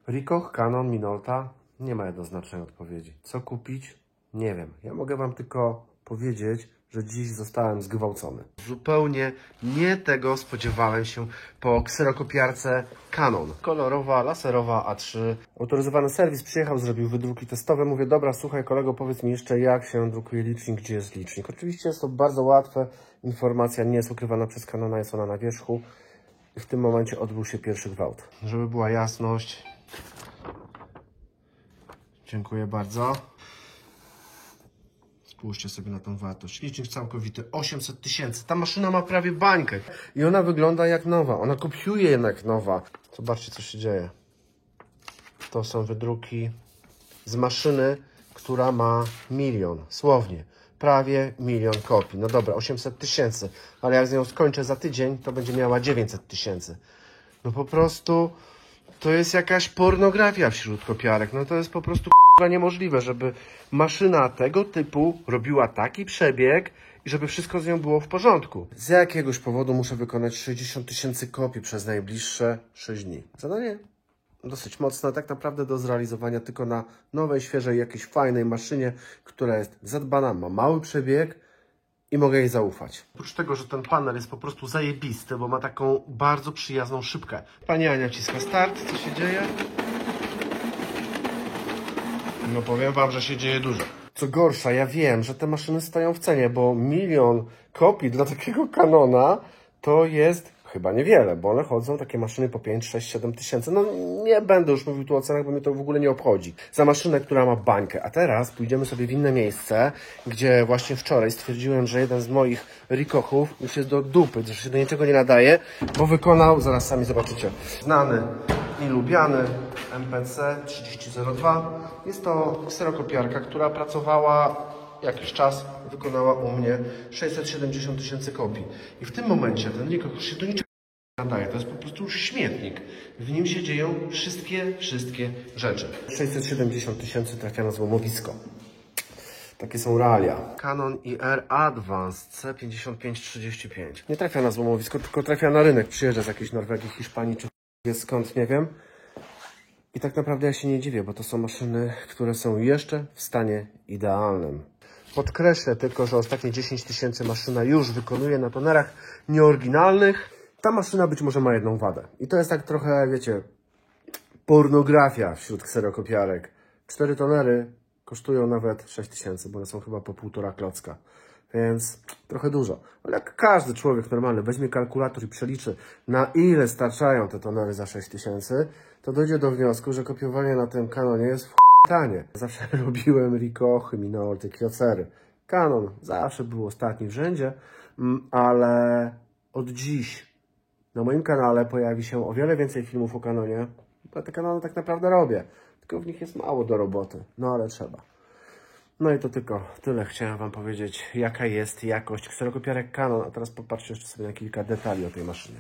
Ricoh, Canon, Minolta? Nie ma jednoznacznej odpowiedzi. Co kupić? Nie wiem. Ja mogę Wam tylko powiedzieć, że dziś zostałem zgwałcony. Zupełnie nie tego spodziewałem się po kserokopiarce Canon. Kolorowa, laserowa A3. Autoryzowany serwis przyjechał, zrobił wydruki testowe. Mówię, dobra, słuchaj kolego, powiedz mi jeszcze, jak się drukuje licznik, gdzie jest licznik. Oczywiście jest to bardzo łatwe. Informacja nie jest ukrywana przez Canona, jest ona na wierzchu. I w tym momencie odbył się pierwszy gwałt. Żeby była jasność. Dziękuję bardzo. Spójrzcie sobie na tą wartość. Licznik całkowity 800 tysięcy. Ta maszyna ma prawie bańkę. I ona wygląda jak nowa. Ona kopiuje jak nowa. Zobaczcie, co się dzieje. To są wydruki z maszyny, która ma 1 000 000. Słownie. Prawie 1 000 000 kopii. No dobra, 800 tysięcy. Ale jak z nią skończę za tydzień, to będzie miała 900 tysięcy. No po prostu to jest jakaś pornografia wśród kopiarek. No to jest po prostu niemożliwe, żeby maszyna tego typu robiła taki przebieg i żeby wszystko z nią było w porządku. Z jakiegoś powodu muszę wykonać 60 tysięcy kopii przez najbliższe 6 dni. Zadanie dosyć mocne, tak naprawdę do zrealizowania tylko na nowej, świeżej, jakiejś fajnej maszynie, która jest zadbana, ma mały przebieg i mogę jej zaufać. Oprócz tego, że ten panel jest po prostu zajebisty, bo ma taką bardzo przyjazną szybkę. Pani Ania wciska start, co się dzieje? No powiem Wam, że się dzieje dużo. Co gorsza, ja wiem, że te maszyny stoją w cenie, bo 1 000 000 kopii dla takiego Canona to jest chyba niewiele, bo one chodzą, takie maszyny po 5, 6, 7 tysięcy. No nie będę już mówił tu o cenach, bo mnie to w ogóle nie obchodzi. Za maszynę, która ma bańkę. A teraz pójdziemy sobie w inne miejsce, gdzie właśnie wczoraj stwierdziłem, że jeden z moich Ricohów już jest do dupy, że się do niczego nie nadaje, bo wykonał, zaraz sami zobaczycie, znany i lubiany MPC 3002. Jest to kserokopiarka, która pracowała jakiś czas, wykonała u mnie 670 tysięcy kopii. I w tym momencie ten Ricoh już się do niczego nie nadaje. To jest po prostu już śmietnik. W nim się dzieją wszystkie rzeczy. 670 tysięcy trafia na złomowisko. Takie są realia. Canon IR Advance C5535. Nie trafia na złomowisko, tylko trafia na rynek. Przyjeżdża z jakiejś Norwegii, Hiszpanii, czy jest skąd, nie wiem. I tak naprawdę ja się nie dziwię, bo to są maszyny, które są jeszcze w stanie idealnym. Podkreślę tylko, że ostatnie 10 tysięcy maszyna już wykonuje na tonerach nieoryginalnych. Ta maszyna być może ma jedną wadę. I to jest tak trochę, wiecie, pornografia wśród kserokopiarek. 4 tonery kosztują nawet 6 tysięcy, bo one są chyba po 1,5 klocka. Więc trochę dużo. Ale jak każdy człowiek normalny weźmie kalkulator i przeliczy, na ile starczają te tonery za 6 tysięcy, to dojdzie do wniosku, że kopiowanie na tym Canonie jest w tanie. Zawsze robiłem Ricochy, Minolty, Kyocery. Canon zawsze był ostatni w rzędzie, ale od dziś na moim kanale pojawi się o wiele więcej filmów o Canonie. Bo te Canony tak naprawdę robię, tylko w nich jest mało do roboty. No ale trzeba. No i to tylko tyle chciałem Wam powiedzieć, jaka jest jakość kserokopiarek Canon. A teraz popatrzcie jeszcze sobie na kilka detali o tej maszynie.